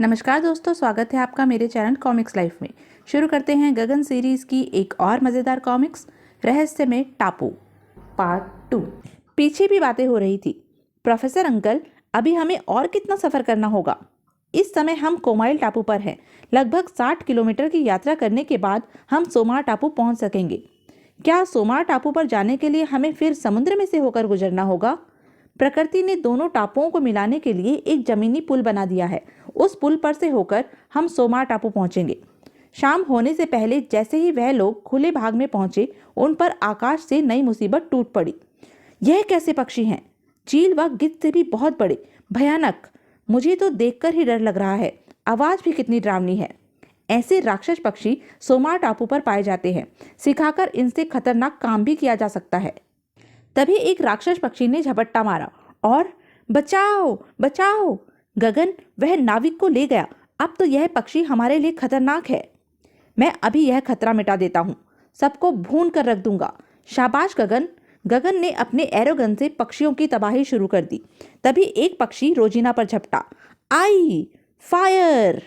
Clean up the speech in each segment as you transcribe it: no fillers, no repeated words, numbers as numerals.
नमस्कार दोस्तों, स्वागत है आपका मेरे चैनल कॉमिक्स लाइफ में। शुरू करते हैं गगन सीरीज की एक और मज़ेदार कॉमिक्स रहस्य में टापू पार्ट 2। पीछे भी बातें हो रही थी। प्रोफेसर अंकल, अभी हमें और कितना सफ़र करना होगा? इस समय हम कोमाइल टापू पर हैं। लगभग 60 किलोमीटर की यात्रा करने के बाद हम सोमार टापू पहुंच सकेंगे। क्या सोमार टापू पर जाने के लिए हमें फिर समुद्र में से होकर गुजरना होगा? प्रकृति ने दोनों टापुओं को मिलाने के लिए एक जमीनी पुल बना दिया है। उस पुल पर से होकर हम सोमार टापू पहुंचेंगे। शाम होने से पहले जैसे ही वह लोग खुले भाग में पहुंचे, उन पर आकाश से नई मुसीबत टूट पड़ी। यह कैसे पक्षी हैं? चील व गिद्ध से भी बहुत बड़े, भयानक। मुझे तो देखकर ही डर लग रहा है। आवाज भी कितनी डरावनी है। ऐसे राक्षस पक्षी सोमार टापू पर पाए जाते हैं। सिखाकर इनसे खतरनाक काम भी किया जा सकता है। तभी एक राक्षस पक्षी ने झपट्टा मारा और बचाओ बचाओ! गगन, वह नाविक को ले गया। अब तो यह पक्षी हमारे लिए खतरनाक है। मैं अभी यह खतरा मिटा देता हूँ। सबको भून कर रख दूंगा। शाबाश गगन! गगन ने अपने एरोगन से पक्षियों की तबाही शुरू कर दी। तभी एक पक्षी रोजीना पर झपटा। आई फायर!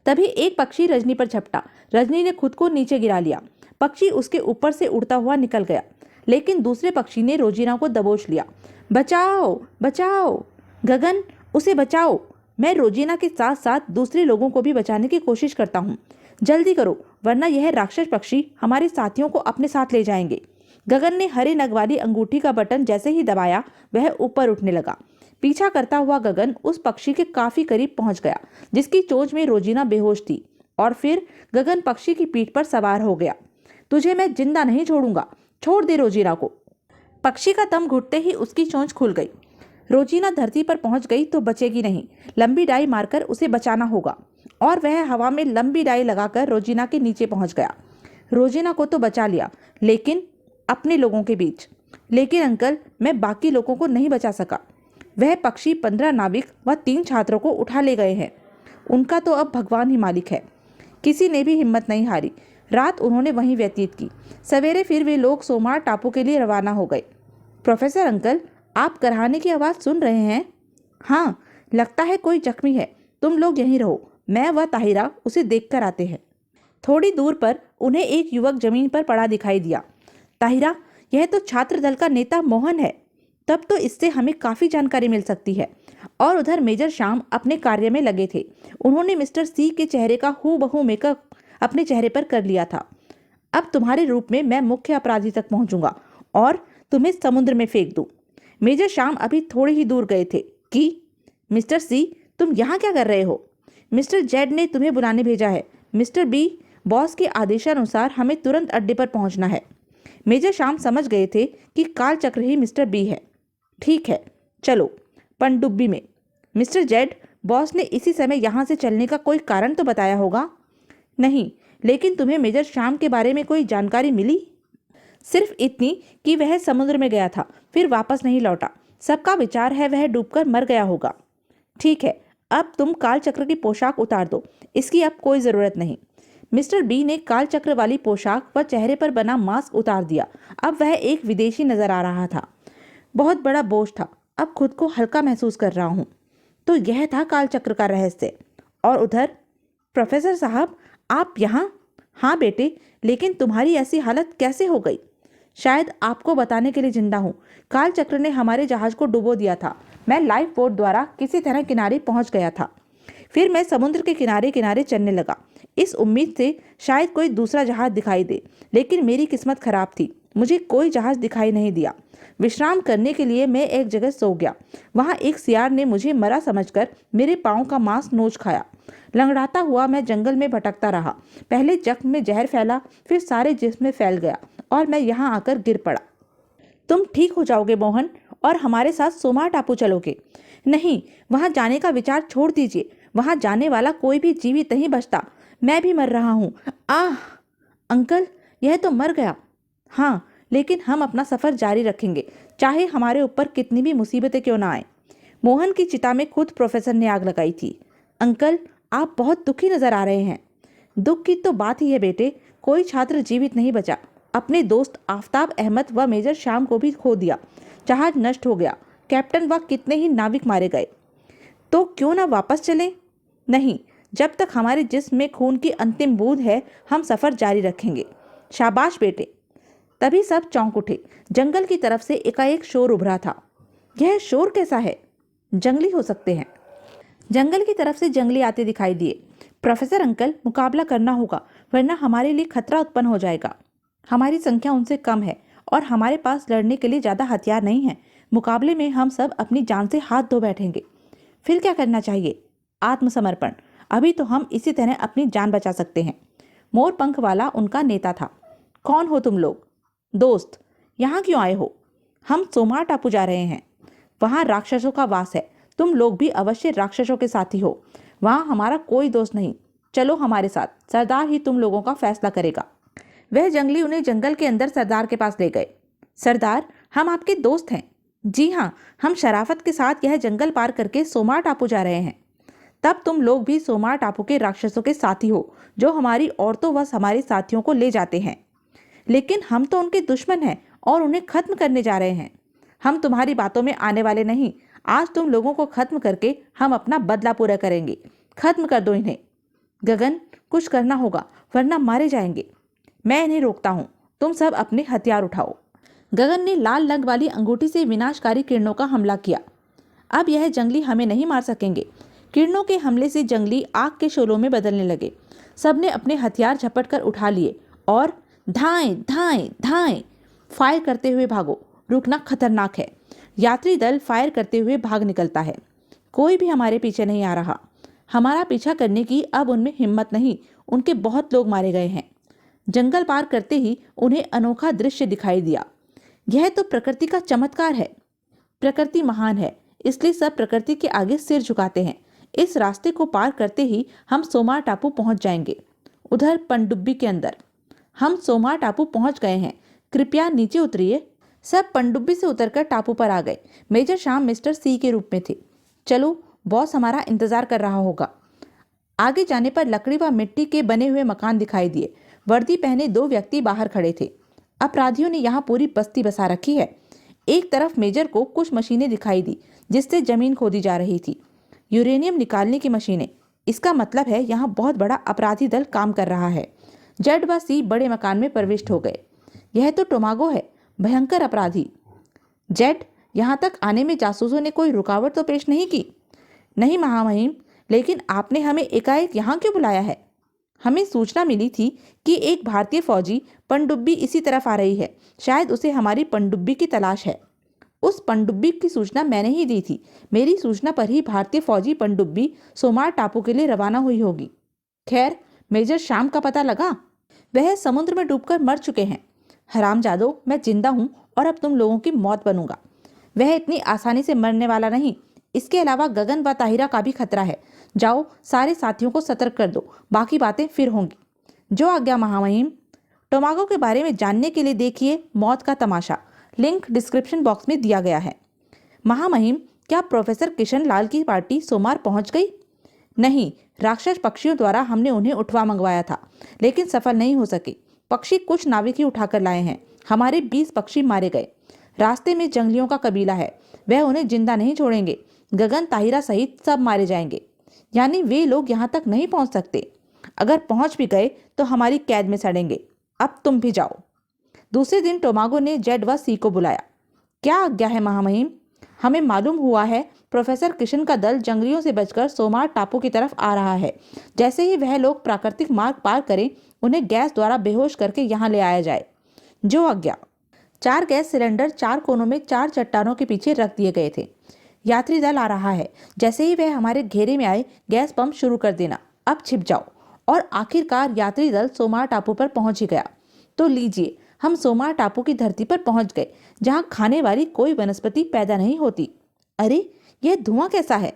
तभी एक पक्षी रजनी पर झपटा। रजनी ने खुद को नीचे गिरा लिया। पक्षी उसके ऊपर से उड़ता हुआ निकल गया, लेकिन दूसरे पक्षी ने रोजीना को दबोच लिया। बचाओ बचाओ! गगन, उसे बचाओ! मैं रोजीना के साथ साथ दूसरे लोगों को भी बचाने की कोशिश करता हूँ। जल्दी करो, वरना यह राक्षस पक्षी हमारे साथियों को अपने साथ ले जाएंगे। गगन ने हरे नग वाली अंगूठी का बटन जैसे ही दबाया, वह ऊपर उठने लगा। पीछा करता हुआ गगन उस पक्षी के काफी करीब पहुंच गया जिसकी चोंच में रोजीना बेहोश थी, और फिर गगन पक्षी की पीठ पर सवार हो गया। तुझे मैं जिंदा नहीं छोड़ूंगा। छोड़ दे रोजीना को। पक्षी का दम घुटते ही उसकी चोंच खुल गई। रोजीना धरती पर पहुंच गई तो बचेगी नहीं। लंबी डाई मारकर उसे बचाना होगा। और वह हवा में लंबी डाई लगाकर रोजीना के नीचे पहुंच गया। रोजीना को तो बचा लिया, लेकिन अपने लोगों के बीच। लेकिन अंकल, मैं बाकी लोगों को नहीं बचा सका। वह पक्षी 15 नाविक व 3 छात्रों को उठा ले गए हैं। उनका तो अब भगवान ही मालिक है। किसी ने भी हिम्मत नहीं हारी। रात उन्होंने वहीं व्यतीत की। सवेरे फिर वे लोग सोमार टापू के लिए रवाना हो गए। प्रोफेसर अंकल, आप कराहने की आवाज़ सुन रहे हैं? हाँ, लगता है कोई जख्मी है। तुम लोग यहीं रहो, मैं व ताहिरा उसे देख कर आते हैं। थोड़ी दूर पर उन्हें एक युवक जमीन पर पड़ा दिखाई दिया। ताहिरा, यह तो छात्र दल का नेता मोहन है। तब तो इससे हमें काफ़ी जानकारी मिल सकती है। और उधर मेजर श्याम अपने कार्य में लगे थे। उन्होंने मिस्टर सी के चेहरे का हूबहू मेकअप अपने चेहरे पर कर लिया था। अब तुम्हारे रूप में मैं मुख्य अपराधी तक पहुंचूंगा और तुम्हें समुद्र में फेंक दूं। मेजर श्याम अभी थोड़े ही दूर गए थे कि मिस्टर सी, तुम यहाँ क्या कर रहे हो? मिस्टर जेड ने तुम्हें बुलाने भेजा है। मिस्टर बी, बॉस के आदेशानुसार हमें तुरंत अड्डे पर पहुंचना है। मेजर श्याम समझ गए थे कि कालचक्र ही मिस्टर बी है। ठीक है, चलो पनडुब्बी में। मिस्टर जेड, बॉस ने इसी समय यहाँ से चलने का कोई कारण तो बताया होगा? नहीं, लेकिन तुम्हें मेजर श्याम के बारे में कोई जानकारी मिली? सिर्फ इतनी कि वह समुद्र में गया था, फिर वापस नहीं लौटा। सबका विचार है वह डूबकर मर गया होगा। ठीक है, अब तुम कालचक्र की पोशाक उतार दो। इसकी अब कोई ज़रूरत नहीं। मिस्टर बी ने कालचक्र वाली पोशाक व चेहरे पर बना मास्क उतार दिया। अब वह एक विदेशी नजर आ रहा था। बहुत बड़ा बोझ था। अब खुद को हल्का महसूस कर रहा हूँ। तो यह था कालचक्र का रहस्य। और उधर, प्रोफेसर साहब, आप यहाँ? हाँ बेटे, लेकिन तुम्हारी ऐसी हालत कैसे हो गई? शायद आपको बताने के लिए जिंदा हूँ। कालचक्र ने हमारे जहाज को डुबो दिया था। मैं लाइफ बोट द्वारा किसी तरह किनारे पहुँच गया था। फिर मैं समुद्र के किनारे किनारे चलने लगा, इस उम्मीद से शायद कोई दूसरा जहाज दिखाई दे। लेकिन मेरी किस्मत खराब थी। मुझे कोई जहाज दिखाई नहीं दिया। विश्राम करने के लिए मैं एक जगह सो गया। वहाँ एक सियार ने मुझे मरा समझकर मेरे पाँव का मांस नोच खाया। लंगड़ाता हुआ मैं जंगल में भटकता रहा। पहले जख्म में जहर फैला, फिर सारे जिस्म में फैल गया और मैं यहाँ आकर गिर पड़ा। तुम ठीक हो जाओगे मोहन, और हमारे साथ सोमार टापू चलोगे? नहीं, वहाँ जाने का विचार छोड़ दीजिए। वहाँ जाने वाला कोई भी जीवित नहीं बचता। मैं भी मर रहा हूँ। आह! अंकल, यह तो मर गया। हाँ, लेकिन हम अपना सफ़र जारी रखेंगे, चाहे हमारे ऊपर कितनी भी मुसीबतें क्यों ना आए। मोहन की चिता में खुद प्रोफेसर ने आग लगाई थी। अंकल, आप बहुत दुखी नजर आ रहे हैं। दुख की तो बात ही है बेटे, कोई छात्र जीवित नहीं बचा। अपने दोस्त आफ्ताब अहमद व मेजर श्याम को भी खो दिया। जहाज नष्ट हो गया। कैप्टन व कितने ही नाविक मारे गए। तो क्यों ना वापस चलें? नहीं, जब तक हमारे जिस्म में खून की अंतिम बूंद है हम सफर जारी रखेंगे। शाबाश बेटे। तभी सब चौंक उठे। जंगल की तरफ से एकाएक शोर उभरा था। यह शोर कैसा है? जंगली हो सकते हैं। जंगल की तरफ से जंगली आते दिखाई दिए। प्रोफेसर अंकल, मुकाबला करना होगा, वरना हमारे लिए खतरा उत्पन्न हो जाएगा। हमारी संख्या उनसे कम है और हमारे पास लड़ने के लिए ज़्यादा हथियार नहीं है। मुकाबले में हम सब अपनी जान से हाथ धो बैठेंगे। फिर क्या करना चाहिए? आत्मसमर्पण। अभी तो हम इसी तरह अपनी जान बचा सकते हैं। मोर पंख वाला उनका नेता था। कौन हो तुम लोग? दोस्त। यहाँ क्यों आए हो? हम सोमार टापू जा रहे हैं। वहाँ राक्षसों का वास है। तुम लोग भी अवश्य राक्षसों के साथी हो। वहाँ हमारा कोई दोस्त नहीं। चलो हमारे साथ, सरदार ही तुम लोगों का फैसला करेगा। वह जंगली उन्हें जंगल के अंदर सरदार के पास ले गए। सरदार, हम आपके दोस्त हैं। जी हाँ, हम शराफत के साथ यह जंगल पार करके सोमार टापू जा रहे हैं। तब तुम लोग भी सोमार टापू के राक्षसों के साथी हो, जो हमारी औरतों व हमारे साथियों को ले जाते हैं। लेकिन हम तो उनके दुश्मन हैं और उन्हें खत्म करने जा रहे हैं। हम तुम्हारी बातों में आने वाले नहीं। आज तुम लोगों को खत्म करके हम अपना बदला पूरा करेंगे। खत्म कर दो इन्हें। गगन, कुछ करना होगा, वरना मारे जाएंगे। मैं इन्हें रोकता हूँ। तुम सब अपने हथियार उठाओ। गगन ने लाल लंग वाली अंगूठी से विनाशकारी किरणों का हमला किया। अब यह जंगली हमें नहीं मार सकेंगे। किरणों के हमले से जंगली आग के शोलों में बदलने लगे। सबने अपने हथियार झपट कर उठा लिए और धाएं धाएं धाएं फायर करते हुए भागो। रुकना खतरनाक है। यात्री दल फायर करते हुए भाग निकलता है। कोई भी हमारे पीछे नहीं आ रहा। हमारा पीछा करने की अब उनमें हिम्मत नहीं। उनके बहुत लोग मारे गए हैं। जंगल पार करते ही उन्हें अनोखा दृश्य दिखाई दिया। यह तो प्रकृति का चमत्कार है। प्रकृति महान है, इसलिए सब प्रकृति के आगे सिर झुकाते हैं। इस रास्ते को पार करते ही हम सोमार टापू पहुंच जाएंगे। उधर पनडुब्बी के अंदर। हम सोमार टापू पहुंच गए हैं। कृपया नीचे उतरिए। सब पनडुब्बी से उतरकर टापू पर आ गए। मेजर श्याम मिस्टर सी के रूप में थे। चलो, बॉस हमारा इंतजार कर रहा होगा। आगे जाने पर लकड़ी व मिट्टी के बने हुए मकान दिखाई दिए। वर्दी पहने दो व्यक्ति बाहर खड़े थे। अपराधियों ने यहाँ पूरी बस्ती बसा रखी है। एक तरफ मेजर को कुछ मशीनें दिखाई दी, जिससे जमीन खोदी जा रही थी। यूरेनियम निकालने की मशीनें। इसका मतलब है यहाँ बहुत बड़ा अपराधी दल काम कर रहा है। जेड व सी बड़े मकान में प्रविष्ट हो गए। यह तो टोमागो है, भयंकर अपराधी। जेड, यहाँ तक आने में जासूसों ने कोई रुकावट तो पेश नहीं की? नहीं महामहिम, लेकिन आपने हमें एकाएक यहाँ क्यों बुलाया है? हमें सूचना मिली थी कि एक भारतीय फौजी पनडुब्बी इसी तरफ आ रही है। शायद उसे हमारी पनडुब्बी की तलाश है। उस पनडुब्बी की सूचना मैंने ही दी थी। मेरी सूचना पर ही भारतीय फौजी पनडुब्बी सोमार टापू के लिए रवाना हुई होगी। खैर, मेजर श्याम का पता लगा? वह समुद्र में डूबकर मर चुके हैं। हरामजादो, मैं जिंदा हूँ और अब तुम लोगों की मौत बनूंगा। वह इतनी आसानी से मरने वाला नहीं। इसके अलावा गगन व ताहिरा का भी खतरा है। जाओ, सारे साथियों को सतर्क कर दो। बाकी बातें फिर होंगी। जो आज्ञा महामहिम। टोमागो के बारे में जानने के लिए देखिए मौत का तमाशा। लिंक डिस्क्रिप्शन बॉक्स में दिया गया है। महामहिम, क्या प्रोफेसर किशन लाल की पार्टी सोमार पहुंच गई? नहीं, राक्षस पक्षियों द्वारा हमने उन्हें उठवा मंगवाया था, लेकिन सफल नहीं हो सके। पक्षी कुछ नाविक ही उठाकर लाए हैं। हमारे 20 पक्षी मारे गए। रास्ते में जंगलियों का कबीला है, वह उन्हें जिंदा नहीं छोड़ेंगे। गगन, ताहिरा सहित सब मारे जाएंगे। यानी वे लोग यहाँ तक नहीं पहुँच सकते। अगर पहुँच भी गए तो हमारी कैद में सड़ेंगे। अब तुम भी जाओ। दूसरे दिन टोमागो ने जेड व सी को बुलाया। क्या आज्ञा है महामहिम? हमें मालूम हुआ है प्रोफेसर किशन का दल जंगलियों से बचकर सोमार टापू की तरफ आ रहा है। जैसे ही वह लोग प्राकृतिक मार्ग पार करें, उन्हें गैस द्वारा बेहोश करके यहाँ ले आया जाए। जो आज्ञा। 4 गैस सिलेंडर 4 कोनों में 4 चट्टानों के पीछे रख दिए गए थे। यात्री दल आ रहा है। जैसे ही वह हमारे घेरे में आए, गैस पंप शुरू कर देना। अब छिप जाओ। और आखिरकार यात्री दल सोमार टापू पर पहुंच ही गया। तो लीजिए, हम सोमार टापू की धरती पर पहुंच गए, जहां खाने वाली कोई वनस्पति पैदा नहीं होती। अरे, यह धुआं कैसा है?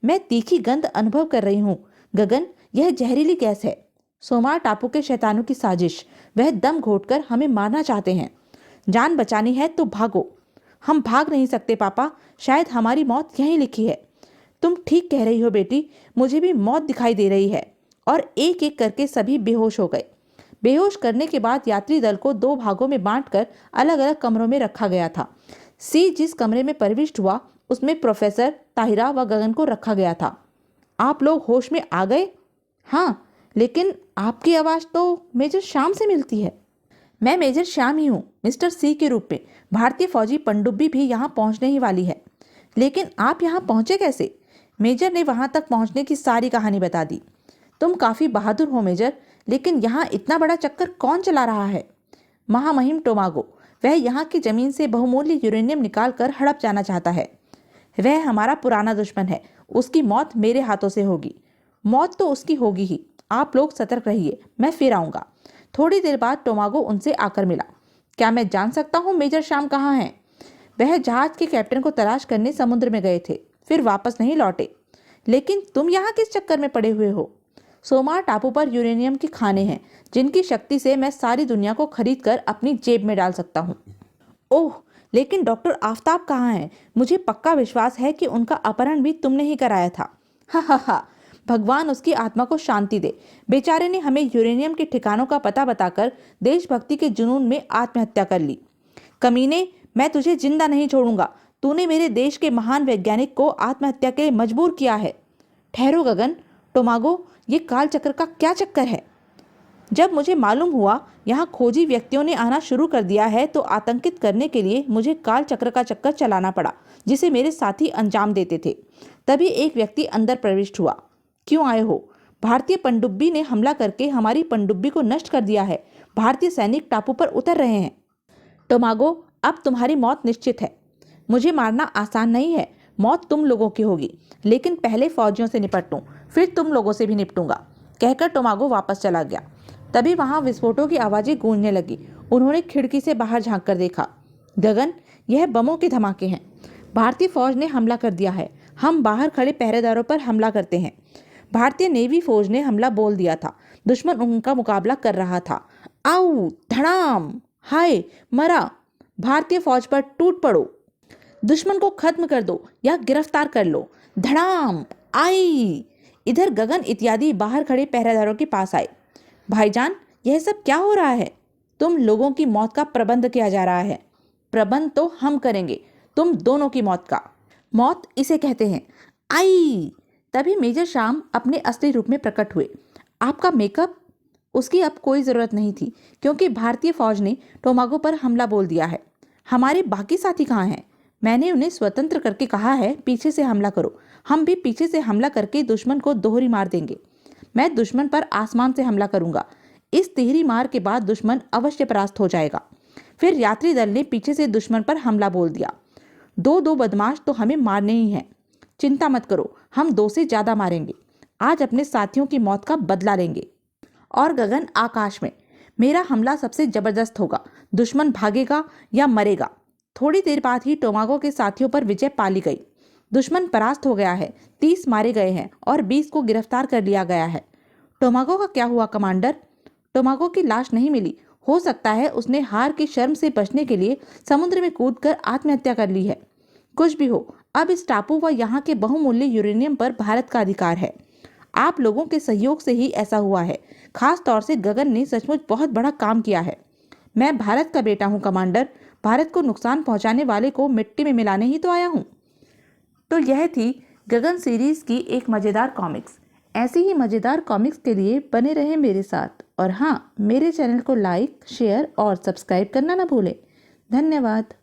मैं तीखी गंध अनुभव कर रही हूँ। गगन, यह जहरीली गैस है। सोमार टापू के शैतानों की साजिश। वह दम घोटकर हमें मारना चाहते हैं। जान बचानी है तो भागो। हम भाग नहीं सकते पापा। शायद हमारी मौत यहीं लिखी है। तुम ठीक कह रही हो बेटी, मुझे भी मौत दिखाई दे रही है। और एक एक करके सभी बेहोश हो गए। बेहोश करने के बाद यात्री दल को 2 भागों में बांटकर अलग अलग कमरों में रखा गया था। सी जिस कमरे में प्रविष्ट हुआ, उसमें प्रोफेसर, ताहिरा व गगन को रखा गया था। आप लोग होश में आ गए? हाँ, लेकिन आपकी आवाज़ तो मेजर श्याम से मिलती है। मैं मेजर श्याम ही हूँ, मिस्टर सी के रूप में। भारतीय फौजी पनडुब्बी भी यहाँ पहुँचने ही वाली है। लेकिन आप यहाँ पहुँचे कैसे? मेजर ने वहाँ तक पहुँचने की सारी कहानी बता दी। तुम काफ़ी बहादुर हो मेजर, लेकिन यहाँ इतना बड़ा चक्कर कौन चला रहा है? महामहिम टोमागो। वह यहाँ की जमीन से बहुमूल्य यूरेनियम निकाल कर हड़प जाना चाहता है। वह हमारा पुराना दुश्मन है। उसकी मौत मेरे हाथों से होगी। मौत तो उसकी होगी ही। आप लोग सतर्क रहिए, मैं फिर आऊँगा। थोड़ी देर बाद टोमागो उनसे आकर मिला। क्या मैं जान सकता हूँ मेजर श्याम कहाँ हैं? वह जहाज के कैप्टन को तलाश करने समुद्र में गए थे, फिर वापस नहीं लौटे। लेकिन तुम यहाँ किस चक्कर में पड़े हुए हो? सोमार टापू पर यूरेनियम की खानें हैं, जिनकी शक्ति से मैं सारी दुनिया को खरीद कर अपनी जेब में डाल सकता हूँ। ओह, लेकिन डॉक्टर आफताब कहाँ हैं? मुझे पक्का विश्वास है कि उनका अपहरण भी तुमने ही कराया था। हा हा हा, भगवान उसकी आत्मा को शांति दे। बेचारे ने हमें यूरेनियम के ठिकानों का पता बताकर देशभक्ति के जुनून में आत्महत्या कर ली। कमीने, मैं तुझे जिंदा नहीं छोड़ूंगा। तूने मेरे देश के महान वैज्ञानिक को आत्महत्या के लिए मजबूर किया है। ठहरो गगन, टोमागो, ये काल चक्र का क्या चक्कर है? जब मुझे मालूम हुआ यहाँ खोजी व्यक्तियों ने आना शुरू कर दिया है, तो आतंकित करने के लिए मुझे काल चक्र का चक्कर चलाना पड़ा, जिसे मेरे साथी अंजाम देते थे। तभी एक व्यक्ति अंदर प्रविष्ट हुआ। क्यों आए हो? भारतीय पनडुब्बी ने हमला करके हमारी पनडुब्बी को नष्ट कर दिया है। भारतीय सैनिक टापू पर उतर रहे हैं। टोमागो, अब तुम्हारी मौत निश्चित है। मुझे मारना आसान नहीं है। मौत तुम लोगों की होगी, लेकिन पहले फौजियों से निपट लूं, फिर तुम लोगों से भी निपटूंगा। कहकर टोमागो वापस चला गया। तभी वहां विस्फोटों की आवाजें गूंजने लगी। उन्होंने खिड़की से बाहर झांक कर देखा। गगन, यह बमों के धमाके हैं। भारतीय फौज ने हमला कर दिया है। हम बाहर खड़े पहरेदारों पर हमला करते हैं। भारतीय नेवी फौज ने हमला बोल दिया था। दुश्मन उनका मुकाबला कर रहा था। आओ, धड़ाम! हाय, मरा! भारतीय फौज पर टूट पड़ो। दुश्मन को खत्म कर दो या गिरफ्तार कर लो। धड़ाम! आई! इधर गगन इत्यादि बाहर खड़े पहरेदारों के पास आए। भाईजान, यह सब क्या हो रहा है? तुम लोगों की मौत का प्रबंध किया जा रहा है। प्रबंध तो हम करेंगे, तुम दोनों की मौत का। मौत इसे कहते हैं। आई! तभी मेजर श्याम अपने असली रूप में प्रकट हुए। आपका मेकअप? उसकी अब कोई ज़रूरत नहीं थी, क्योंकि भारतीय फौज ने टोमागो पर हमला बोल दिया है। हमारे बाकी साथी कहाँ हैं? मैंने उन्हें स्वतंत्र करके कहा है, पीछे से हमला करो। हम भी पीछे से हमला करके दुश्मन को दोहरी मार देंगे। मैं दुश्मन पर आसमान से हमला करूंगा। इस तिहरी मार के बाद दुश्मन अवश्य परास्त हो जाएगा। फिर यात्री दल ने पीछे से दुश्मन पर हमला बोल दिया। दो बदमाश तो हमें मारने ही हैं। चिंता मत करो, हम 2 से ज़्यादा मारेंगे। आज अपने साथियों की मौत का बदला लेंगे। और गगन आकाश में, मेरा हमला सबसे जबरदस्त होगा। दुश्मन भागेगा या मरेगा। थोड़ी देर बाद ही टोमागो के साथियों पर विजय पा ली गई। दुश्मन परास्त हो गया है। 30 मारे गए हैं और 20 को गिरफ्तार कर लिया गया है। टोमागो का क्या हुआ कमांडर? टोमागो की लाश नहीं मिली। हो सकता है उसने हार की शर्म से बचने के लिए समुद्र में कूदकर आत्महत्या कर ली है। कुछ भी हो, अब इस टापू व यहाँ के बहुमूल्य यूरेनियम पर भारत का अधिकार है। आप लोगों के सहयोग से ही ऐसा हुआ है। खास तौर से गगन ने सचमुच बहुत बड़ा काम किया है। मैं भारत का बेटा हूँ कमांडर। भारत को नुकसान पहुँचाने वाले को मिट्टी में मिलाने ही तो आया हूँ। तो यह थी गगन सीरीज की एक मज़ेदार कॉमिक्स। ऐसी ही मज़ेदार कॉमिक्स के लिए बने रहें मेरे साथ। और हाँ, मेरे चैनल को लाइक, शेयर और सब्सक्राइब करना ना भूलें। धन्यवाद।